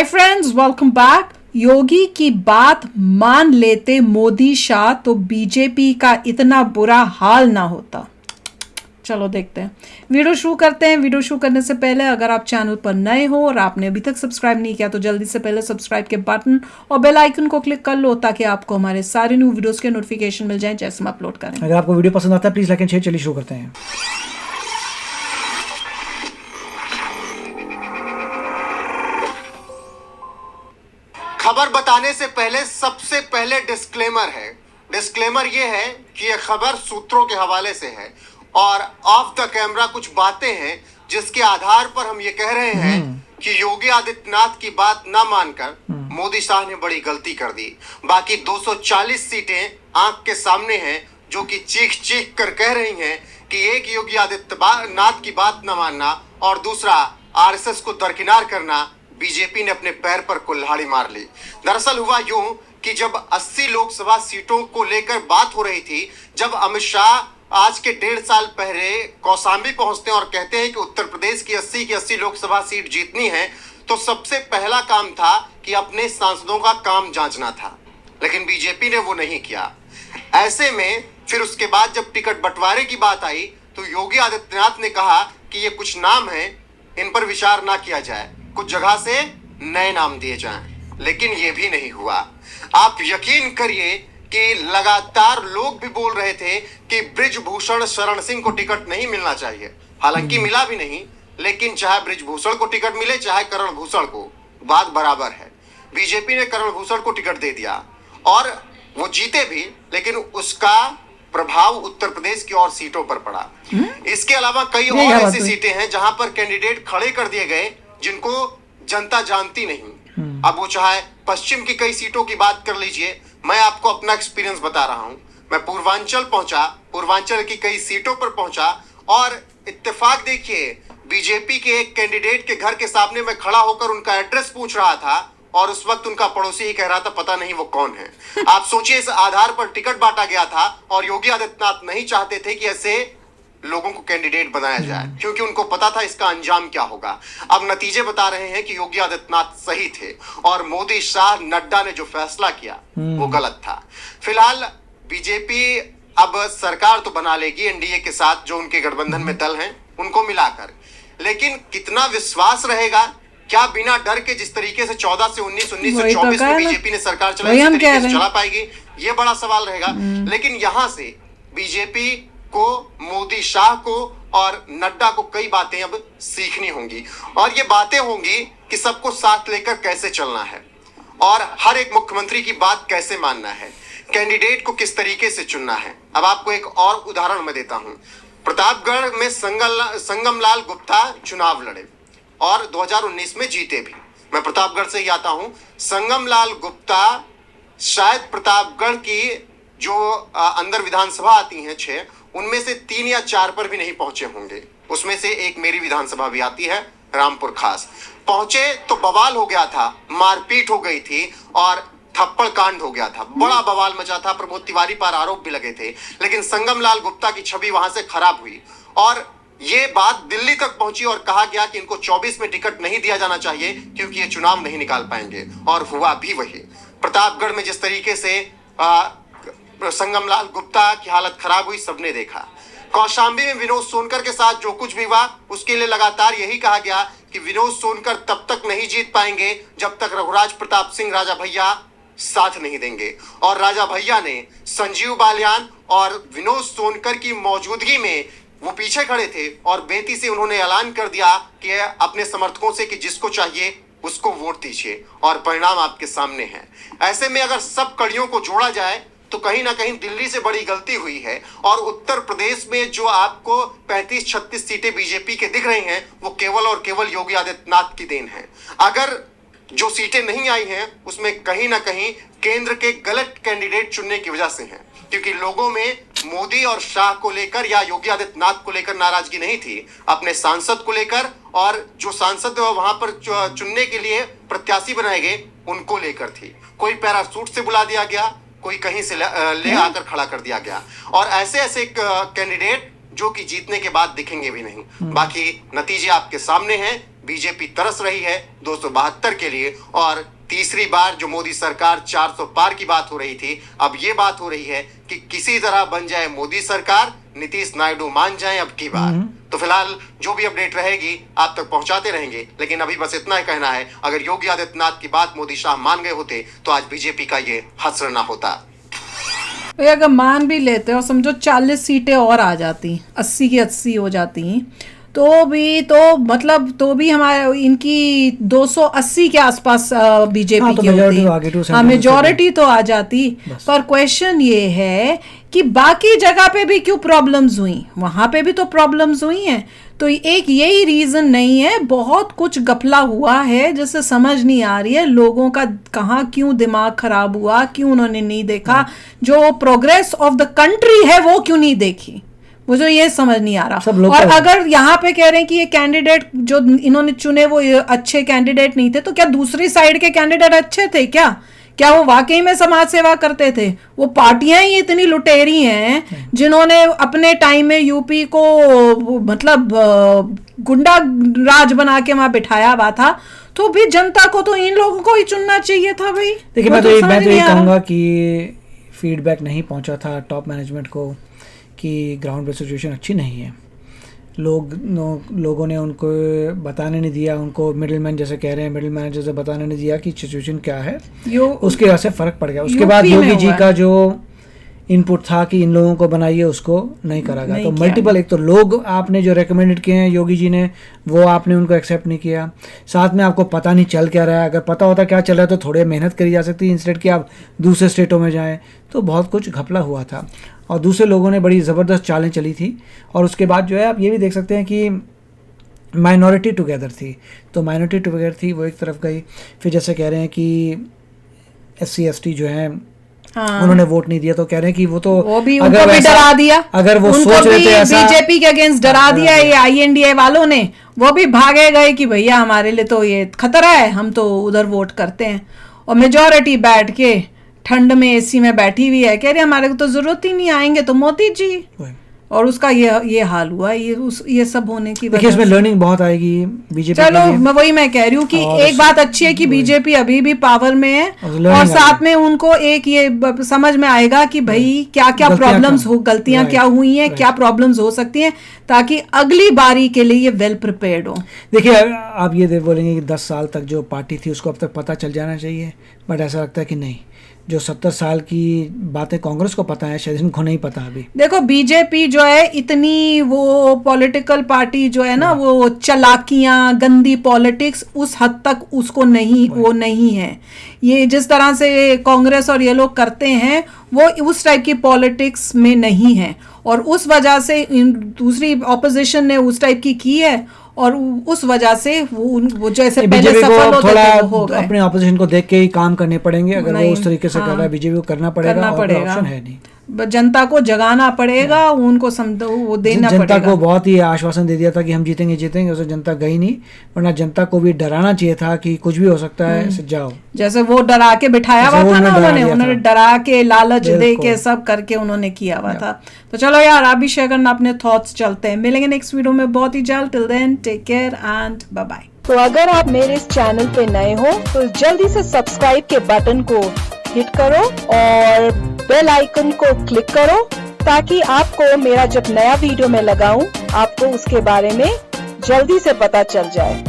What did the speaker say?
Friends, welcome back. योगी की बात मान लेते मोदी शाह तो बीजेपी का इतना बुरा हाल ना होता। चलो देखते हैं, वीडियो शुरू करते हैं। वीडियो शुरू करने से पहले अगर आप चैनल पर नए हो और आपने अभी तक सब्सक्राइब नहीं किया तो जल्दी से पहले सब्सक्राइब के बटन और बेल आइकन को क्लिक कर लो ताकि आपको हमारे सारे न्यू वीडियोस के नोटिफिकेशन मिल जाएं जैसे हम अपलोड करें। अगर आपको वीडियो पसंद आता है प्लीज लाइक एंड शेयर। चलिए शुरू करते हैं। खबर बताने से पहले सबसे पहले डिस्क्लेमर है। डिस्क्लेमर ये है कि यह खबर सूत्रों के हवाले से है और ऑफ द कैमरा कुछ बातें हैं जिसके आधार पर हम ये कह रहे हैं कि योगी आदित्यनाथ की बात ना मानकर मोदी शाह ने बड़ी गलती कर दी। बाकी 240 सीटें आंख के सामने हैं जो कि चीख चीख कर कह रही हैं कि एक योगी आदित्यनाथ की बात न मानना और दूसरा आरएसएस को दरकिनार करना। बीजेपी ने अपने पैर पर कुल्हाड़ी मार ली। दरअसल हुआ यूं कि जब 80 लोकसभा सीटों को लेकर बात हो रही थी, जब अमित शाह आज के 1.5 साल पहले कौशाम्बी पहुंचते हैं और कहते हैं कि उत्तर प्रदेश की 80 लोकसभा सीट जीतनी है, तो सबसे पहला काम था कि अपने सांसदों का काम जांचना था, लेकिन बीजेपी ने वो नहीं किया। ऐसे में फिर उसके बाद जब टिकट बंटवारे की बात आई तो योगी आदित्यनाथ ने कहा कि ये कुछ नाम हैं, इन पर विचार ना किया जाए, कुछ जगह से नए नाम दिए जाएं। लेकिन ये भी नहीं हुआ। आप यकीन करिए कि लगातार लोग भी बोल रहे थे कि बृजभूषण शरण सिंह को टिकट नहीं मिलना चाहिए। हालांकि मिला भी नहीं, लेकिन चाहे बृजभूषण को टिकट मिले चाहे करण भूषण को, बात बराबर है। बीजेपी ने करण भूषण को टिकट दे दिया और वो जीते भी, लेकिन उसका प्रभाव उत्तर प्रदेश की और सीटों पर पड़ा। इसके अलावा कई और ऐसी सीटें हैं जहां पर कैंडिडेट खड़े कर दिए गए जिनको जनता जानती नहीं। अब वो चाहे पश्चिम की कई सीटों की बात कर लीजिए, मैं आपको अपना एक्सपीरियंस बता रहा हूं। मैं पूर्वांचल पहुंचा, पूर्वांचल की कई सीटों पर पहुंचा और इत्तेफाक देखिए, बीजेपी के एक कैंडिडेट के घर के सामने मैं खड़ा होकर उनका एड्रेस पूछ रहा था और उस वक्त उनका पड़ोसी ही कह रहा था पता नहीं वो कौन है। आप सोचिए, इस आधार पर टिकट बांटा गया था और योगी आदित्यनाथ नहीं चाहते थे कि ऐसे लोगों को कैंडिडेट बनाया जाए, क्योंकि उनको पता था इसका अंजाम क्या होगा। अब नतीजे बता रहे हैं कि योगी आदित्यनाथ सही थे और मोदी शाह नड्डा ने जो फैसला किया वो गलत था। फिलहाल बीजेपी अब सरकार तो बना लेगी एनडीए के साथ, जो उनके गठबंधन में दल हैं उनको मिलाकर, लेकिन कितना विश्वास रहेगा? क्या बिना डर के जिस तरीके से 14 से 19, 19 से 24 में बीजेपी ने सरकार चलाई, उसी तरीके से चला पाएगी? ये बड़ा सवाल रहेगा। लेकिन यहां से बीजेपी को, मोदी शाह को और नड्डा को कई बातें अब सीखनी होंगी और ये बातें होंगी कि सबको साथ लेकर कैसे चलना है और हर एक मुख्यमंत्री की बात कैसे मानना है, कैंडिडेट को किस तरीके से चुनना है। अब आपको एक और उदाहरण मैं देता हूं। प्रतापगढ़ में संगमलाल गुप्ता चुनाव लड़े और 2019 में जीते भी। मैं प्रतापगढ़ से ही आता हूं। संगमलाल गुप्ता शायद प्रतापगढ़ की जो अंदर विधानसभा आती हैं 6, उनमें से 3 या 4 पर भी नहीं पहुंचे होंगे। उसमें से एक मेरी विधानसभा भी आती है, रामपुर खास। पहुंचे तो बवाल हो गया था, मारपीट हो गई थी और थप्पड़ कांड हो गया था, बड़ा बवाल मचा था। प्रमोद तिवारी पर आरोप भी लगे थे, लेकिन संगमलाल गुप्ता की छवि वहां से खराब हुई और ये बात दिल्ली तक पहुंची और कहा गया कि इनको 24 में टिकट नहीं दिया जाना चाहिए क्योंकि ये चुनाव नहीं निकाल पाएंगे, और हुआ भी वही। प्रतापगढ़ में जिस तरीके से संगमलाल गुप्ता की हालत खराब हुई सबने देखा। कौशाम्बी में विनोद सोनकर के साथ जो कुछ भी हुआ उसके लिए लगातार यही कहा गया कि विनोद सोनकर तब तक नहीं जीत पाएंगे जब तक रघुराज प्रताप सिंह राजा भैया साथ नहीं देंगे, और राजा भैया ने संजीव बालियान और विनोद सोनकर की मौजूदगी में वो पीछे खड़े थे और बेती से उन्होंने ऐलान कर दिया कि अपने समर्थकों से कि जिसको चाहिए उसको वोट दीजिए, और परिणाम आपके सामने है। ऐसे में अगर सब कड़ियों को जोड़ा जाए तो कहीं ना कहीं दिल्ली से बड़ी गलती हुई है और उत्तर प्रदेश में जो आपको 35-36 सीटें बीजेपी के दिख रही हैं वो केवल और केवल योगी आदित्यनाथ की देन है। अगर जो सीटें नहीं आई हैं उसमें कहीं ना कहीं केंद्र के गलत कैंडिडेट चुनने की वजह से हैं, क्योंकि लोगों में मोदी और शाह को लेकर या योगी आदित्यनाथ को लेकर नाराजगी नहीं थी, अपने सांसद को लेकर और जो सांसद वहां पर चुनने के लिए प्रत्याशी बनाए गए उनको लेकर थी। कोई पैरासूट से बुला दिया गया, कोई कहीं से ले आकर खड़ा कर दिया गया, और ऐसे ऐसे कैंडिडेट जो कि जीतने के बाद दिखेंगे भी नहीं। बाकी नतीजे आपके सामने हैं। बीजेपी तरस रही है 272 के लिए, और तीसरी बार जो मोदी सरकार 400 पार की बात हो रही थी, अब ये बात हो रही है कि किसी तरह बन जाए मोदी सरकार, नीतीश नायडू मान जाए अब की बार। तो फिलहाल जो भी अपडेट रहेगी आप तक पहुंचाते रहेंगे, लेकिन अभी बस इतना ही कहना है, अगर योगी आदित्यनाथ की बात मोदी शाह मान गए होते तो आज बीजेपी का ये हश्र ना होता। भैया अगर मान भी लेते और समझो 40 सीटें और आ जाती, 80 की 80 हो जाती, तो भी हमारे इनकी 280 के आसपास बीजेपी हाँ, तो की majority तो होती। आगे 270 हाँ, मेजोरिटी तो आ जाती। पर क्वेश्चन ये है कि बाकी जगह पे भी क्यों प्रॉब्लम्स हुई, वहां पे भी तो प्रॉब्लम्स हुई हैं। तो एक यही रीजन नहीं है, बहुत कुछ गफला हुआ है जिससे समझ नहीं आ रही है लोगों का, कहाँ क्यों दिमाग खराब हुआ, क्यों उन्होंने नहीं देखा, जो प्रोग्रेस ऑफ द कंट्री है वो क्यों नहीं देखी, मुझे ये समझ नहीं आ रहा। और अगर यहाँ पे कह रहे हैं कि ये कैंडिडेट जो इन्होंने चुने वो अच्छे कैंडिडेट नहीं थे, तो क्या दूसरी साइड के कैंडिडेट अच्छे थे क्या वो वाकई में समाज सेवा करते थे? वो पार्टियां ही इतनी लुटेरी हैं जिन्होंने अपने टाइम में यूपी को मतलब गुंडा राज बना के वहां बिठाया हुआ था। तो भी जनता को तो इन लोगों को ही चुनना चाहिए था भाई। देखिए मैं तो ये कहूँगा कि फीडबैक नहीं पहुंचा था टॉप मैनेजमेंट को कि ग्राउंड पे सिचुएशन अच्छी नहीं है। लोगों ने उनको बताने नहीं दिया, उनको मिडिल मैन जैसे कह रहे हैं, मिडिल मैनेजर से बताने नहीं दिया कि सिचुएशन क्या है। उसके वजह से फ़र्क पड़ गया। उसके बाद योगी जी का जो इनपुट था कि इन लोगों को बनाइए, उसको नहीं करा गया। तो मल्टीपल, एक तो लोग आपने जो रेकमेंडेड किए हैं योगी जी ने, वो आपने उनको एक्सेप्ट नहीं किया। साथ में आपको पता नहीं चल क्या रहा है। अगर पता होता क्या चल रहा है तो थोड़े मेहनत करी जा सकती, इंस्टेड कि आप दूसरे स्टेटों में जाएं। तो बहुत कुछ घपला हुआ था और दूसरे लोगों ने बड़ी ज़बरदस्त चालें चली थी। और उसके बाद जो है आप ये भी देख सकते हैं कि माइनॉरिटी टुगेदर थी, तो माइनॉरिटी टुगेदर थी वो एक तरफ गई। फिर जैसे कह रहे हैं कि SC ST जो है उन्होंने वोट नहीं दिया, तो कह रहे हैं कि वो भी उनको भी डरा दिया। अगर वो सोच रहे थे ऐसा, बीजेपी के अगेंस्ट डरा दिया ये INDA वालों ने, वो भी भागे गए कि भैया हमारे लिए तो ये खतरा है, हम तो उधर वोट करते हैं। और मेजॉरिटी बैठ के ठंड में AC में बैठी हुई है, कह रही हमारे को तो जरूरत ही नहीं, आएंगे तो मोदी जी। और उसका ये हाल हुआ, ये सब होने की वजह से। इसमें लर्निंग बहुत आएगी बीजेपी। चलो मैं कह रही हूँ कि एक बात अच्छी है कि बीजेपी अभी भी पावर में है, और साथ में उनको एक ये समझ में आएगा कि भाई क्या क्या प्रॉब्लम्स हो, गलतियां क्या हुई हैं, क्या प्रॉब्लम्स हो सकती हैं, ताकि अगली बारी के लिए ये वेल प्रिपेयर्ड हो। देखिए आप ये बोलेंगे कि 10 साल तक जो पार्टी थी उसको अब तक पता चल जाना चाहिए, बट ऐसा लगता है कि नहीं। जो 70 साल की बातें कांग्रेस को पता है शायद इनको नहीं पता अभी। देखो बीजेपी जो है इतनी वो पॉलिटिकल पार्टी जो है ना, वो चालाकियां, गंदी पॉलिटिक्स उस हद तक उसको वो नहीं है। ये जिस तरह से कांग्रेस और ये लोग करते हैं वो उस टाइप की पॉलिटिक्स में नहीं है, और उस वजह से दूसरी ऑपोजिशन ने उस टाइप की है, और उस वजह से वो जैसे पहले सफल होते थे वो हो गए। अपने ऑपोजिशन को देख के ही काम करने पड़ेंगे। अगर वो उस तरीके से कर रहा है बीजेपी को करना पड़ेगा, ऑप्शन है नहीं। जनता को जगाना पड़ेगा, उनको वो देना पड़ेगा। जनता को बहुत ही आश्वासन दे दिया था कि हम जीतेंगे, उसे जनता गई नहीं। वरना जनता को भी डराना चाहिए था कि कुछ भी हो सकता है, जाओ। जैसे वो डरा के बिठाया हुआ था ना, उन्होंने डरा के, लालच दे के, सब करके उन्होंने किया हुआ था। तो चलो यार, अभिषेक करना अपने थॉट्स चलते हैं। मिलेंगे नेक्स्ट वीडियो में बहुत ही जल्द। Till then take care and bye bye. तो अगर आप मेरे इस चैनल पे नए हो तो जल्दी से सब्सक्राइब के बटन को हिट करो और बेल आइकन को क्लिक करो, ताकि आपको मेरा जब नया वीडियो मैं लगाऊं आपको उसके बारे में जल्दी से पता चल जाए।